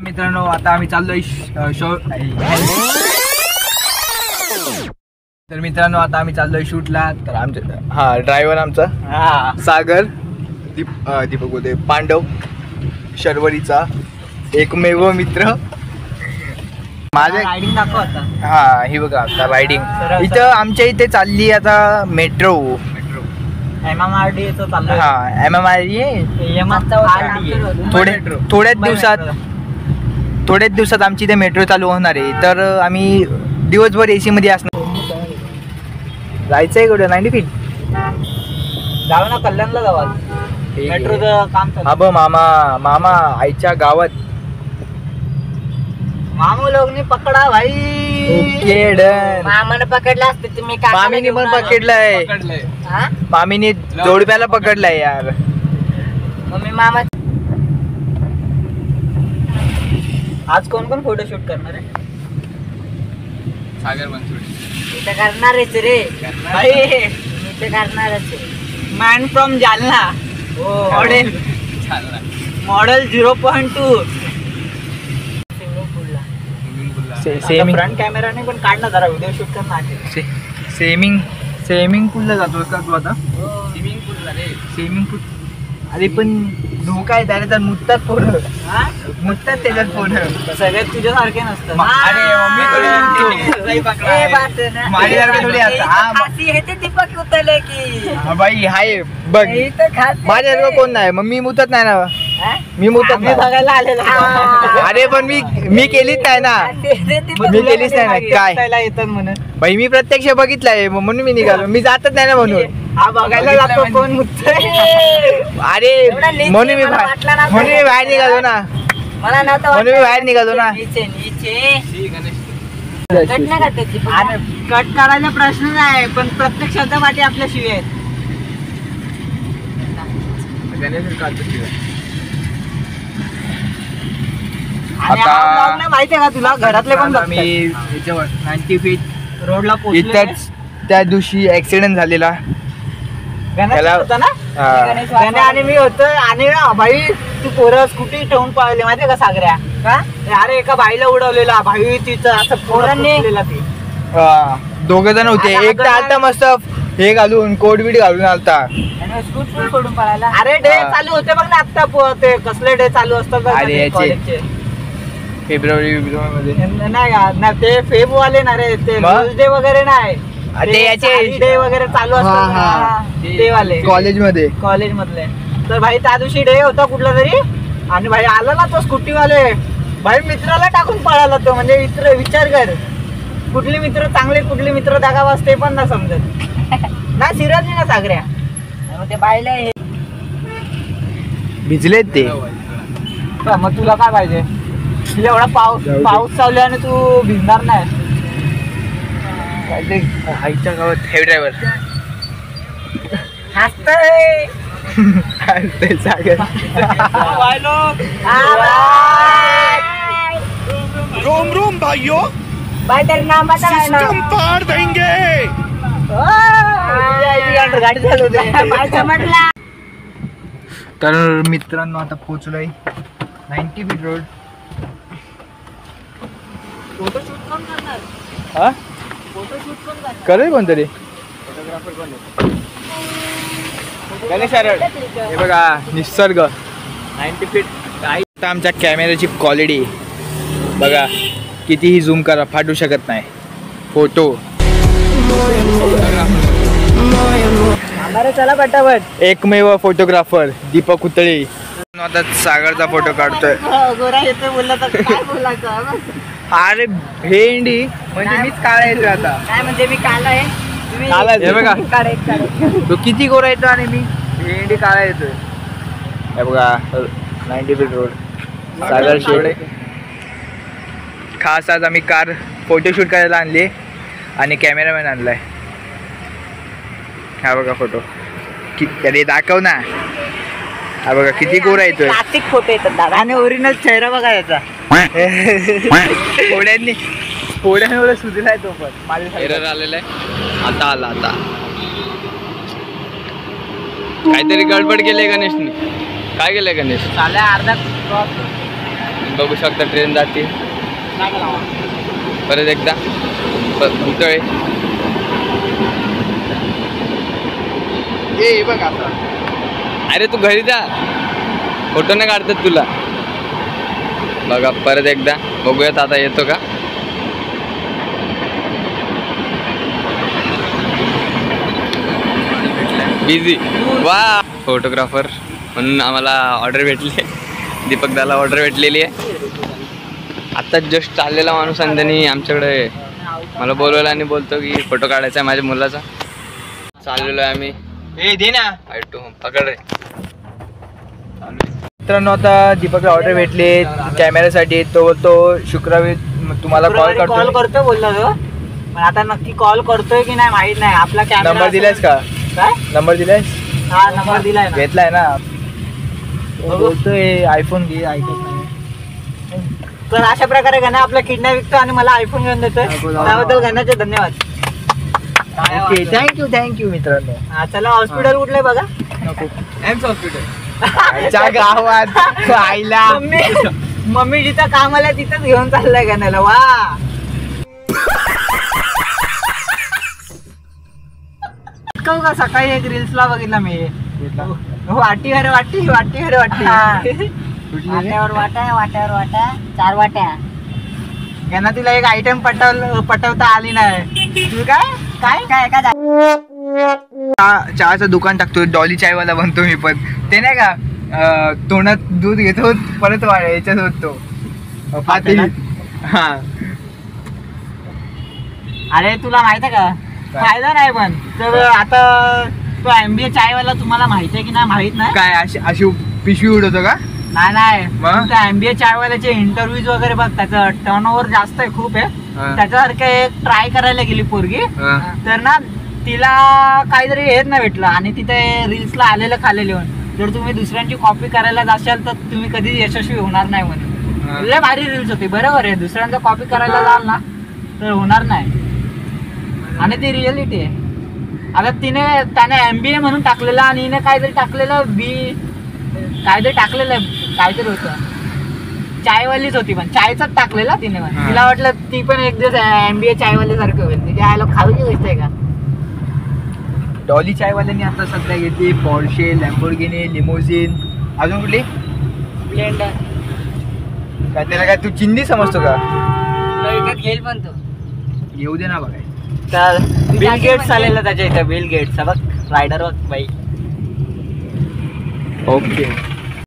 मित्रांनो आता आम्ही चाललोय तर मित्रांनो आता आम्ही चाललोय शूटला. तर आमच्या ड्रायव्हर आमचा सागर दीपक बोलते पांडव शर्वरीचा एकमेव मित्र. माझं रायडिंग दाखव आता. ही बघा आता रायडिंग इथं आमच्या इथे चालली आता मेट्रो. MMRD चाललं. थोड्याच दिवसात आमची इथे मेट्रो चालू होणार आहे. तर आम्ही दिवसभर AC मध्ये असणार. जायचंय कुठे 90 फीट जाऊ ना कल्याणला जाऊ. मेट्रोचं काम चालू. मामा आईच्या गावात. मामू लोगनी पकडा भाई. मामाने पकडला असते तुम्ही. मामीने पण पकडलाय. मामीने जोडप्याला पकडलाय यार. मम्मी मामा आज कोण कोण फोटोशूट करणार आहे? सागर बनसोडे. इथे करणारच रे भाई. इथे करणारच. Man from Jalna. Model 0.2. Front कॅमेराने पण काढला जरा व्हिडिओ शूट करणार. स्विमिंग पूलला जातोस का तू आता? स्विमिंग पूलला रे. Swimming pool. अरे पण धोका आहे त्याने. तर मुततात फोन. मुततात त्याच्यात फोन. सगळ्यात तुझ्यासारखे नसतं. माझ्यासारखे थोडी असतात. दीपक उतरले की बाई हाय बघ. माझ्यासारखं कोण नाही. मग मी मुतत नाही ना. मी मुतत नाही. बघायला आलेला. अरे पण मी केलीच नाही ना. मी केलीच नाही ना. काय येतात म्हणून बाई मी प्रत्यक्ष बघितलंय म्हणून मी निघालो. मी जातच नाही ना म्हणून. हा बघायला जातो कोण मुततंय. अरे म्हणून मी बाहेर निघालो ना. मला नव्हतं म्हणून मी बाहेर निघालो ना. कट करायचा प्रश्न नाही. पण प्रत्येक शब्दासाठी आपल्या शिव्या आहेत. आता माहितीये का तुला घरातले पण मी 90 फीट रोडला इथंच त्या दिवशी ऍक्सिडेंट झालेला. आणि मी होतो. आणि भाई तू पोरं स्कूटी ठेवून पळाली माहितीये का सागऱ्या. अरे एका बाईला उडवलेला. भाई तिचं असं पोरांनी दोघ जण होते. एक तर आता मस्त हे घालून कोट बीट घालून आलता. स्कूटी सोडून पळायला. अरे डे चालू होते बघ ना आता. ते कसले डे चालू असतात फेब्रुवारी मध्ये नाही. ते फेब वाले ना रे. ते डे वगैरे नाही. ते याचे डे वगैरे चालू असतात ते वाले कॉलेज मधले. तर भाई त्या दिवशी डे होता कुठला तरी. आणि भाई आला ना तो स्कूटी वाले. भाई मित्राला टाकून पळाला तो. म्हणजे मित्र विचार कर. कुठले मित्र चांगले कुठले मित्र दागावास ते पण ना समजत ना. सिरियस ना सागऱ्या. ते बायला भिजलेत ते. मग तुला काय पाहिजे? एवढा पाऊस चालू आणि तू भिजणार नाही. आईच्या गावात हे ड्रायव्हर हसतय सागर. रोम रोम भाइयों. भाई तेरे नाम बता ना. सिस्टम पार देंगे. गाडी चालू. तर मित्रांनो आता पोहोचलोय 90 फीट रोड. फोटोशूट कोण करणार? फोटोशूट कोण करणार? करेल कोणतरी. हे बघा निसर्ग 90 फीट. आता आमच्या कॅमेऱ्याची क्वालिटी बघा. कितीही झूम करा फाटू शकत नाही फोटो. चला पटापट. एकमेव फोटोग्राफर दीपक उतळे. आता सागरचा फोटो काढतोय. गोरा येतोय बोलला तर काय बोलायचं. अरे भेंडी म्हणजे मीच काळा येतोय आता. काय म्हणजे मी काला आहे. हे बघा तो किती गोरा येतो आणि मी भेंडी काळा येतोय. हे बघा 90 फीट रोड सागर शेडे. खास आज आम्ही कार फोटोशूट करायला आणली आणि कॅमेरामॅन आणलाय. हा बघा फोटो. अरे दाखव ना. हा बघा किती गोरा येतोय. क्लासिक फोटो येतात दादा. आणि ओरिजिनल चेहरा बघा याचा. पोड्यांनी सुधीलाय तो पण. एरर आलेला आहे. आता आला. आता काहीतरी गडबड केली गणेशनी. काय केलंय गणेश? अर्धा बघू शकता ट्रेन जाते परत एकदा पुतळे ए बघ आता. अरे तू घरी जा फोटो नाही काढतात तुला. बघा परत एकदा बघूयात आता येतो का. बिझी वा फोटोग्राफर म्हणून आम्हाला ऑर्डर भेटली. दीपक दाला ऑर्डर भेटलेली आहे. आता जस्ट चाललेला माणूस आणि त्यांनी आमच्याकडे मला बोलवलं आणि बोलतो की फोटो काढायचा आहे माझ्या मुलाचा. चाललेलो आहे आम्ही. ए दे ना पकड रे. मित्रांनो आता दीपकला ऑर्डर भेटली कॅमेऱ्यासाठी. तो बोलतो शुक्रवारी तुम्हाला कॉल करतो बोलला तो. पण आता नक्की कॉल करतोय की नाही माहित नाही. आपला कॅमेरा नंबर दिलायस का. काय नंबर दिलायस. हा नंबर दिलाय ना. घेतलाय ना. बोलतोय आयफोन घे ऐकत नाही. तर अशा प्रकारे गणा आपला किडनॅप विकतो आणि मला आयफोन घेऊन देतोय. त्याबद्दल गणाचे धन्यवाद. ओके थँक्यू मित्रांनो. हा चला हॉस्पिटल कुठलंय बघा. नको एम्स हॉस्पिटल गावात आईला मम्मी जिथं कामाला तिथंच घेऊन चाललाय गणाला. वा कऊ का सकाळी एक रील्स ला बघितला मी. वाटीवर वाटी वाटीवर वाटी वाट्यावर वाटा वाट्यावर वाटा 4 वाट्या. यांना तिला एक आयटम पटवता आली नाही. तू काय काय काय चहाचं दुकान टाकतो. डॉली चायवाला बनतो मी पण. ते नाही का तोंडात दूध घेतो परत याच्यात होतो पातेली. हा अरे तुला माहित आहे का फायदा नाही. पण तर आता तो MBA चायवाला तुम्हाला माहिती आहे की नाही माहित नाही. काय अशी पिशवी उडवतो का. नाही मग? त्या MBA चायवाल्याचे इंटरव्ह्यूज वगैरे बघ. त्याचं टर्नओव्हर जास्त आहे खूप आहे. त्याच्यासारखं एक ट्राय करायला गेली पोरगी. तर ना तिला काहीतरी हेच नाही भेटलं आणि तिथे रील्सला आलेलं खाली लिहून जर तुम्ही दुसऱ्यांची कॉपी करायला जाशाल तर तुम्ही कधी यशस्वी होणार नाही म्हणून. लय भारी रील्स होती. बरोबर आहे. दुसऱ्यांचा कॉपी करायला जाल ना तर होणार नाही आणि ती रिअलिटी आहे. आता त्याने MBA म्हणून टाकलेलं आणि हिने काहीतरी टाकलेलं काहीतरी टाकलेलं काहीतरी होतं. चायवालीच होती पण चायचाच टाकलेला तिने. तिला वाटलं ती पण एक दिवस MBA चायवाली सारखं होईल. तिथे आयला खाऊची गोष्ट आहे का. डॉली चायवाल्यांनी आता सध्या घेतली पॉर्शे लॅम्बोर्गिनी लिमोजिन. अजून कुठली ब्लेंडर काय. त्याला काय तू चिंदी समजतो का. घेईल पण तो येऊ दे ना बघाय. तर बिल गेट्स आलेला त्याच्या इथं. बिल गेट्स बघ रायडर बघ बाई. ओके